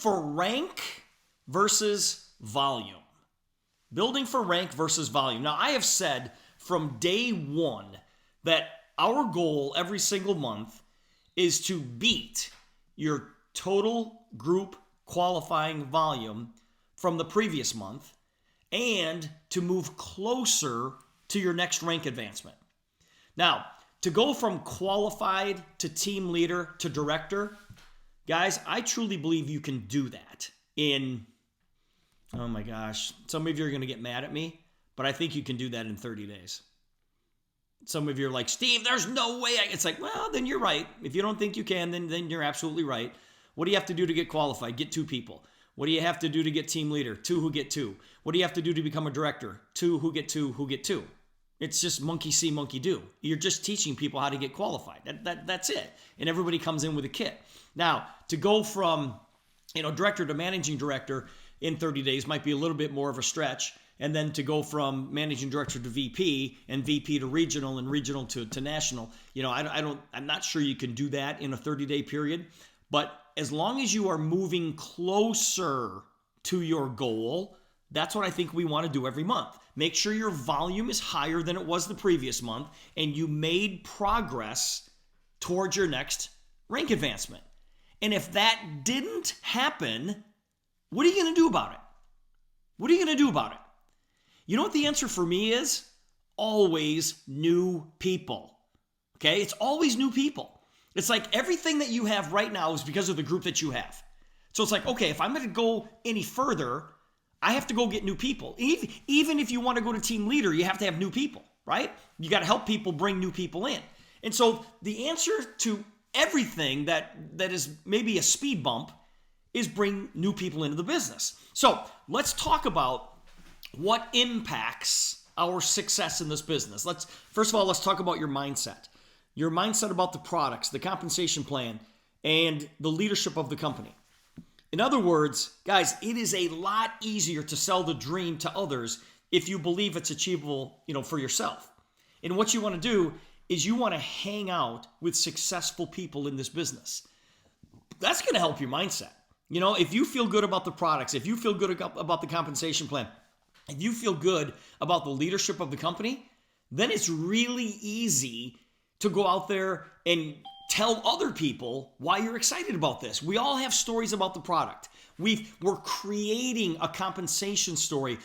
for rank versus volume. Building for rank versus volume. Now, I have said from day one that our goal every single month is to beat your total group qualifying volume from the previous month and to move closer to your next rank advancement. Now, to go from qualified to team leader to director, guys, I truly believe you can do that in, oh my gosh, some of you are going to get mad at me, but I think you can do that in 30 days. Some of you are like, Steve, there's no way. It's like, well, then you're right. If you don't think you can, then you're absolutely right. What do you have to do to get qualified? Get 2 people. What do you have to do to get team leader? 2 who get 2. What do you have to do to become a director? 2 who get 2 who get 2. It's just monkey see, monkey do. You're just teaching people how to get qualified. That's it. And everybody comes in with a kit. Now, to go from director to managing director in 30 days might be a little bit more of a stretch. And then to go from managing director to VP and VP to regional and regional to national, I'm not sure you can do that in a 30-day period. But as long as you are moving closer to your goal, that's what I think we want to do every month. Make sure your volume is higher than it was the previous month and you made progress towards your next rank advancement. And if that didn't happen, what are you going to do about it? What are you going to do about it? You know what the answer for me is? Always new people. Okay? It's always new people. It's like everything that you have right now is because of the group that you have. So it's like, okay, if I'm going to go any further, I have to go get new people. Even if you want to go to team leader, you have to have new people, right? You got to help people bring new people in. And so the answer to everything that is maybe a speed bump is bring new people into the business. So let's talk about what impacts our success in this business. First of all, let's talk about your mindset. Your mindset about the products, the compensation plan, and the leadership of the company. In other words, guys, it is a lot easier to sell the dream to others if you believe it's achievable, for yourself. And what you want to do is you want to hang out with successful people in this business. That's going to help your mindset. If you feel good about the products, if you feel good about the compensation plan, if you feel good about the leadership of the company, then it's really easy to go out there and tell other people why you're excited about this. We all have stories about the product. We're creating a compensation story,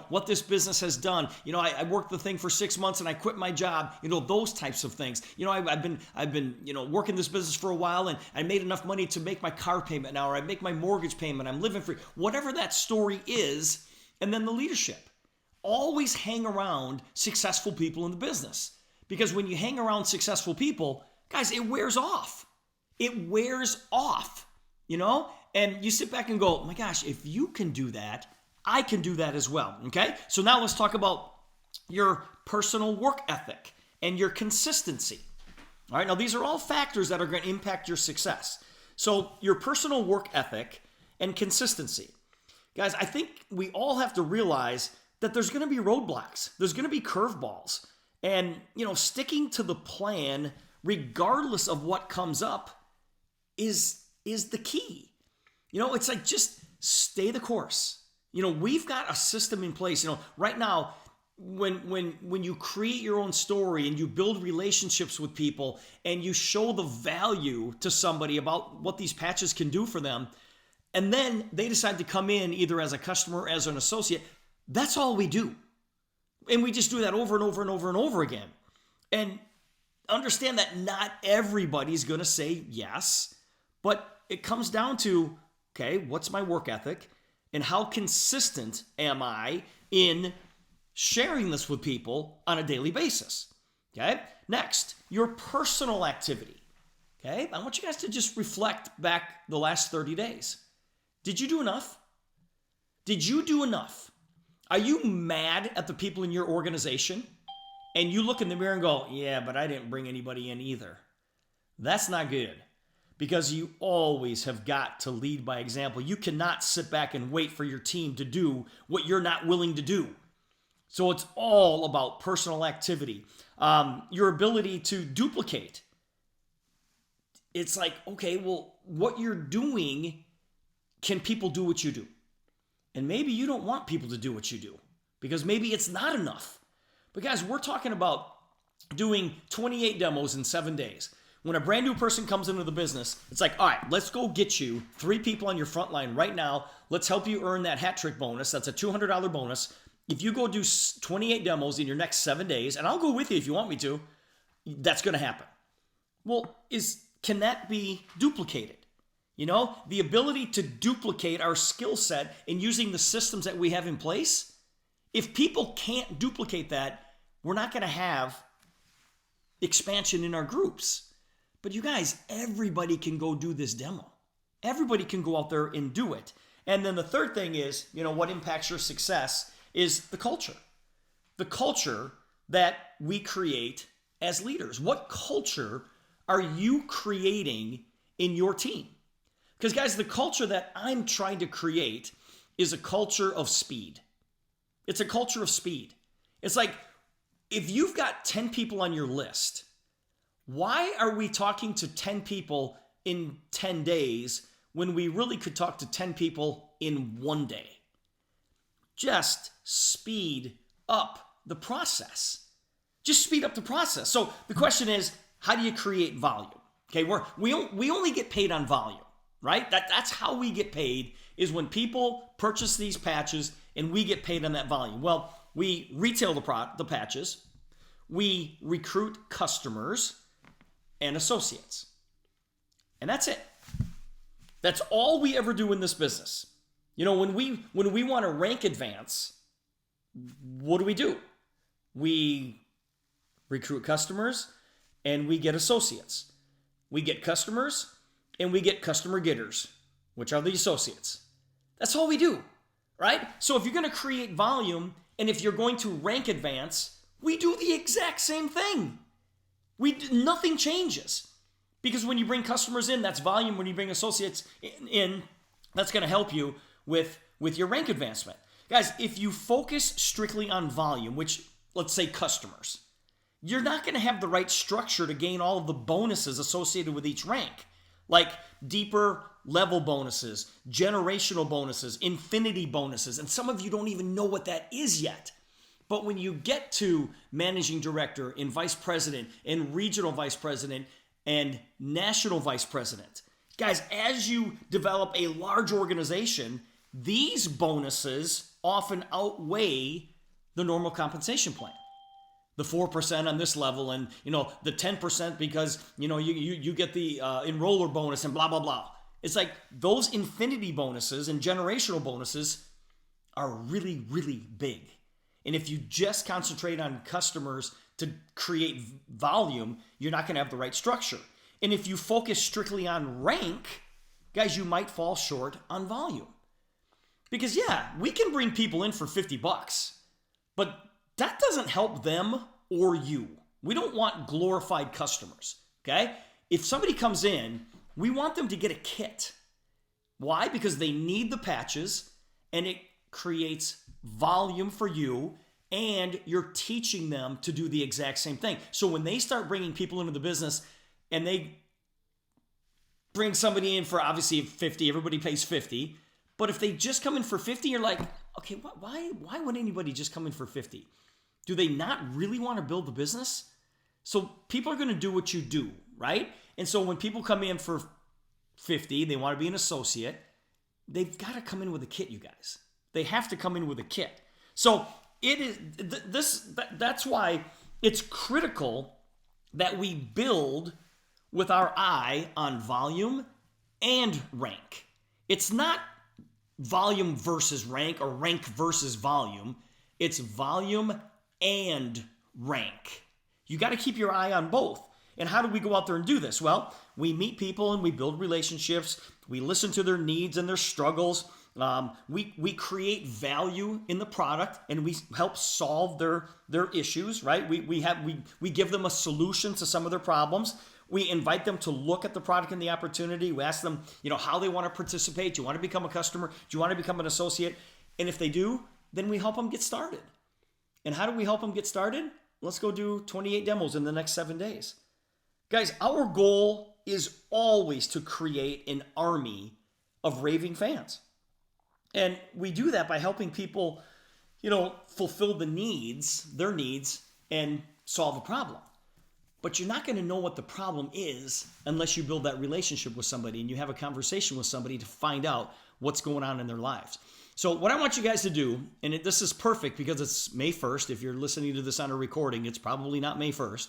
what this business has done. I worked the thing for 6 months and I quit my job, those types of things. I've been working this business for a while and I made enough money to make my car payment now, or I make my mortgage payment, I'm living free, whatever that story is. And then the leadership. Always hang around successful people in the business. Because when you hang around successful people, guys, it wears off. It wears off, And you sit back and go, oh my gosh, if you can do that, I can do that as well, okay? So now let's talk about your personal work ethic and your consistency. All right, now these are all factors that are going to impact your success. So your personal work ethic and consistency. Guys, I think we all have to realize that there's going to be roadblocks. There's going to be curveballs. And, sticking to the plan, regardless of what comes up, is the key. It's like just stay the course. We've got a system in place. Right now, when you create your own story and you build relationships with people and you show the value to somebody about what these patches can do for them, and then they decide to come in either as a customer or as an associate, that's all we do. And we just do that over and over and over and over again. And understand that not everybody's going to say yes, but it comes down to, okay, what's my work ethic and how consistent am I in sharing this with people on a daily basis? Okay. Next, your personal activity. Okay. I want you guys to just reflect back the last 30 days. Did you do enough? Did you do enough? Are you mad at the people in your organization? And you look in the mirror and go, yeah, but I didn't bring anybody in either. That's not good, because you always have got to lead by example. You cannot sit back and wait for your team to do what you're not willing to do. So it's all about personal activity, your ability to duplicate. It's like, okay, well, what you're doing can people do what you do? And maybe you don't want people to do what you do because maybe it's not enough. But guys, we're talking about doing 28 demos in 7 days. When a brand new person comes into the business, it's like, all right, let's go get you 3 people on your front line right now. Let's help you earn that hat trick bonus. That's a $200 bonus. If you go do 28 demos in your next 7 days, and I'll go with you if you want me to, that's going to happen. Well, can that be duplicated? You know, the ability to duplicate our skill set in using the systems that we have in place. If people can't duplicate that, we're not going to have expansion in our groups. But you guys, everybody can go do this demo. Everybody can go out there and do it. And then the third thing is, what impacts your success is the culture. The culture that we create as leaders. What culture are you creating in your team? Because guys, the culture that I'm trying to create is a culture of speed. It's a culture of speed. It's like, if you've got 10 people on your list, why are we talking to 10 people in 10 days when we really could talk to 10 people in 1 day? Just speed up the process. Just speed up the process. So the question is, how do you create volume? Okay, we only get paid on volume, right? That's how we get paid, is when people purchase these patches and we get paid on that volume. Well, we retail the patches, we recruit customers and associates. And that's it. That's all we ever do in this business. When we want to rank advance, what do? We recruit customers and we get associates. We get customers and we get customer getters, which are the associates. That's all we do, right? So if you're going to create volume and if you're going to rank advance, we do the exact same thing. Nothing changes. Because when you bring customers in, that's volume. When you bring associates in, that's going to help you with your rank advancement. Guys, if you focus strictly on volume, which, let's say customers, you're not going to have the right structure to gain all of the bonuses associated with each rank, like deeper level bonuses, generational bonuses, infinity bonuses, and some of you don't even know what that is yet. But when you get to managing director and vice president and regional vice president and national vice president, guys, as you develop a large organization, these bonuses often outweigh the normal compensation plan. The 4% on this level and, the 10% because, you get the enroller bonus and blah, blah, blah. It's like those infinity bonuses and generational bonuses are really, really big. And if you just concentrate on customers to create volume, you're not going to have the right structure. And if you focus strictly on rank, guys, you might fall short on volume. Because we can bring people in for $50, but that doesn't help them or you. We don't want glorified customers, okay? If somebody comes in, we want them to get a kit. Why? Because they need the patches and it creates volume for you and you're teaching them to do the exact same thing. So when they start bringing people into the business and they bring somebody in for obviously 50, everybody pays 50. But if they just come in for 50, you're like, okay, why would anybody just come in for 50? Do they not really want to build the business? So people are going to do what you do, right? And so when people come in for 50, they want to be an associate, they've got to come in with a kit, you guys. They have to come in with a kit. So it is that's why it's critical that we build with our eye on volume and rank. It's not volume versus rank or rank versus volume. It's volume and rank. You got to keep your eye on both. And how do we go out there and do this? Well, we meet people and we build relationships. We listen to their needs and their struggles. We create value in the product and we help solve their issues, right? We give them a solution to some of their problems. We invite them to look at the product and the opportunity. We ask them, how they want to participate. Do you want to become a customer? Do you want to become an associate? And if they do, then we help them get started. And how do we help them get started? Let's go do 28 demos in the next 7 days. Guys, our goal is always to create an army of raving fans. And we do that by helping people, fulfill their needs, and solve a problem. But you're not going to know what the problem is unless you build that relationship with somebody and you have a conversation with somebody to find out what's going on in their lives. So what I want you guys to do, and this is perfect because it's May 1st. If you're listening to this on a recording, it's probably not May 1st.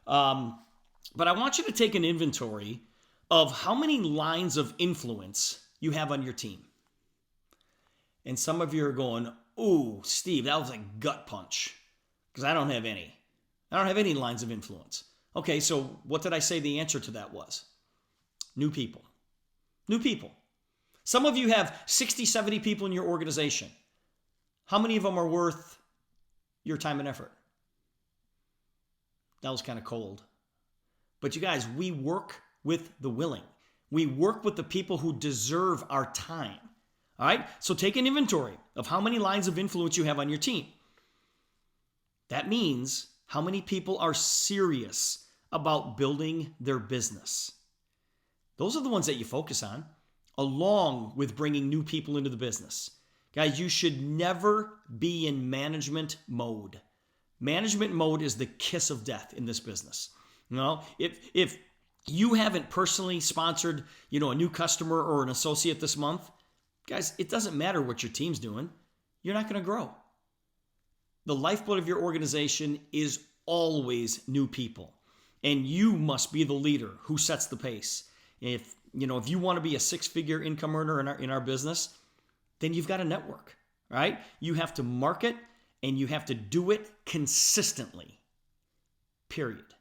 But I want you to take an inventory of how many lines of influence you have on your team. And some of you are going, "Ooh, Steve, that was a gut punch," because I don't have any. I don't have any lines of influence. Okay, so what did I say the answer to that was? New people. New people. Some of you have 60, 70 people in your organization. How many of them are worth your time and effort? That was kind of cold. But you guys, we work with the willing. We work with the people who deserve our time. All right? So take an inventory of how many lines of influence you have on your team. That means how many people are serious about building their business. Those are the ones that you focus on, along with bringing new people into the business. Guys, you should never be in management mode. Management mode is the kiss of death in this business. If you haven't personally sponsored, a new customer or an associate this month, guys, it doesn't matter what your team's doing. You're not going to grow. The lifeblood of your organization is always new people. And you must be the leader who sets the pace. If you want to be a six-figure income earner in our business, then you've got a network, right? You have to market and you have to do it consistently. Period.